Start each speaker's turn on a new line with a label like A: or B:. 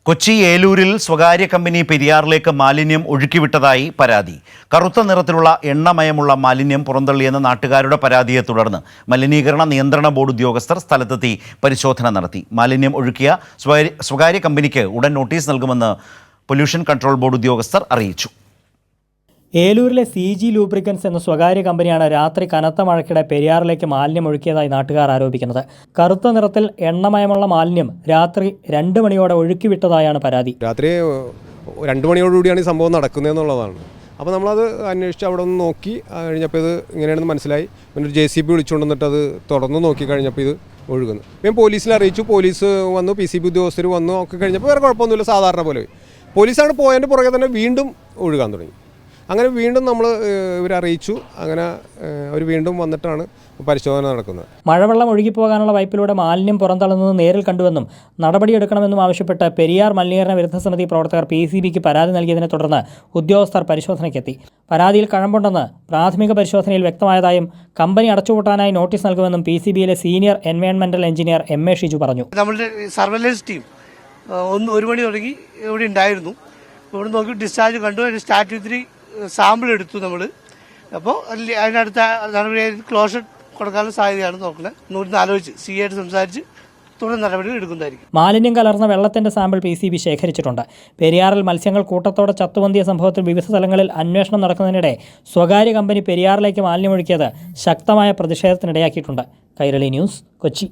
A: കൊച്ചി ഏലൂരിൽ സ്വകാര്യ കമ്പനി പെരിയാറിലേക്ക് മാലിന്യം ഒഴുക്കിവിട്ടതായി പരാതി. കറുത്ത നിറത്തിലുള്ള എണ്ണമയമുള്ള മാലിന്യം പുറന്തള്ളിയെന്ന നാട്ടുകാരുടെ പരാതിയെ തുടർന്ന് മലിനീകരണ നിയന്ത്രണ ബോർഡ് ഉദ്യോഗസ്ഥർ സ്ഥലത്തെത്തി പരിശോധന നടത്തി. മാലിന്യം ഒഴുക്കിയ സ്വകാര്യ കമ്പനിക്ക് ഉടൻ നോട്ടീസ് നൽകുമെന്ന് പൊല്യൂഷൻ കൺട്രോൾ ബോർഡ് ഉദ്യോഗസ്ഥർ അറിയിച്ചു.
B: ഏലൂരിലെ CG ലൂബ്രിക്കൻസ് എന്ന സ്വകാര്യ കമ്പനിയാണ് രാത്രി കനത്ത മഴയ്ക്കിടെ പെരിയാറിലേക്ക് മാലിന്യം ഒഴുക്കിയതായി നാട്ടുകാർ ആരോപിക്കുന്നത്. കറുത്ത നിറത്തിൽ എണ്ണമയമുള്ള മാലിന്യം രാത്രി 2 മണിയോടെ ഒഴുക്കിവിട്ടതായാണ് പരാതി.
C: രാത്രി 2 മണിയോടുകൂടിയാണ് ഈ സംഭവം നടക്കുന്നതെന്നുള്ളതാണ്. അപ്പോൾ നമ്മളത് അന്വേഷിച്ച് അവിടെ ഒന്ന് നോക്കി കഴിഞ്ഞപ്പോൾ ഇത് ഇങ്ങനെയാണെന്ന് മനസ്സിലായി. പിന്നെ ഒരു JCB വിളിച്ചുകൊണ്ടിട്ട് അത് തുറന്ന് നോക്കി കഴിഞ്ഞപ്പോൾ ഇത് ഒഴുകുന്നു. ഞാൻ പോലീസിനെ അറിയിച്ചു. പോലീസ് വന്നു, PCB ഉദ്യോഗസ്ഥർ വന്നു. ഒക്കെ കഴിഞ്ഞപ്പോൾ വേറെ കുഴപ്പമൊന്നുമില്ല, സാധാരണ പോലെ. പോലീസാണ് പോയതിൻ്റെ പുറകെ തന്നെ വീണ്ടും ഒഴുകാൻ തുടങ്ങി. അങ്ങനെ വീണ്ടും നമ്മൾ ഇവരെ അറിയിച്ചു. അങ്ങനെ അവർ വീണ്ടും വന്നിട്ടാണ് പരിശോധന നടക്കുന്നത്.
B: മഴവെള്ളം ഒഴുകിപ്പോകാനുള്ള പൈപ്പിലൂടെ മാലിന്യം പുറന്തള്ളുന്നത് നേരിൽ കണ്ടുവെന്നും നടപടിയെടുക്കണമെന്നും ആവശ്യപ്പെട്ട് പെരിയാർ മലിനീകരണ വിരുദ്ധ സമിതി പ്രവർത്തകർ PCBക്ക് പരാതി നൽകിയതിനെ തുടർന്ന് ഉദ്യോഗസ്ഥർ പരിശോധനയ്ക്കെത്തി. പരാതിയിൽ കഴമ്പുണ്ടെന്ന് പ്രാഥമിക പരിശോധനയിൽ വ്യക്തമായതായും കമ്പനി അടച്ചുപൂട്ടാനായി നോട്ടീസ് നൽകുമെന്നും PCBയിലെ സീനിയർ എൻവയോൺമെന്റൽ എഞ്ചിനീയർ MA ഷിജു പറഞ്ഞു.
D: നമ്മുടെ സർവൈലൻസ് ടീം 1 മണി തുടങ്ങി ഇവിടെ ഉണ്ടായിരുന്നു. ഇവിടെ നോക്കി ഡിസ്ചാർജ് കണ്ടു. സ്റ്റാറ്റ്യൂട്ടറി സാമ്പിൾ എടുത്തു നമ്മൾ. അപ്പോൾ അതിനടുത്ത നടപടി ക്ലോഷർ കൊടുക്കാനുള്ള സാധ്യതയാണ് നോക്കുന്നത്. ഇന്ന് ആലോചിച്ച് CA ആയിട്ട് സംസാരിച്ച് തുടർ നടപടികൾ എടുക്കുന്നതായിരിക്കും.
B: മാലിന്യം കലർന്ന വെള്ളത്തിന്റെ സാമ്പിൾ PCB ശേഖരിച്ചിട്ടുണ്ട്. പെരിയാറിൽ മത്സ്യങ്ങൾ കൂട്ടത്തോടെ ചത്തുപൊന്തിയ സംഭവത്തിൽ വിവിധ സ്ഥലങ്ങളിൽ അന്വേഷണം നടക്കുന്നതിനിടെ സ്വകാര്യ കമ്പനി പെരിയാറിലേക്ക് മാലിന്യമൊഴുക്കിയത് ശക്തമായ പ്രതിഷേധത്തിനിടയാക്കിയിട്ടുണ്ട്. കൈരളി ന്യൂസ്, കൊച്ചി.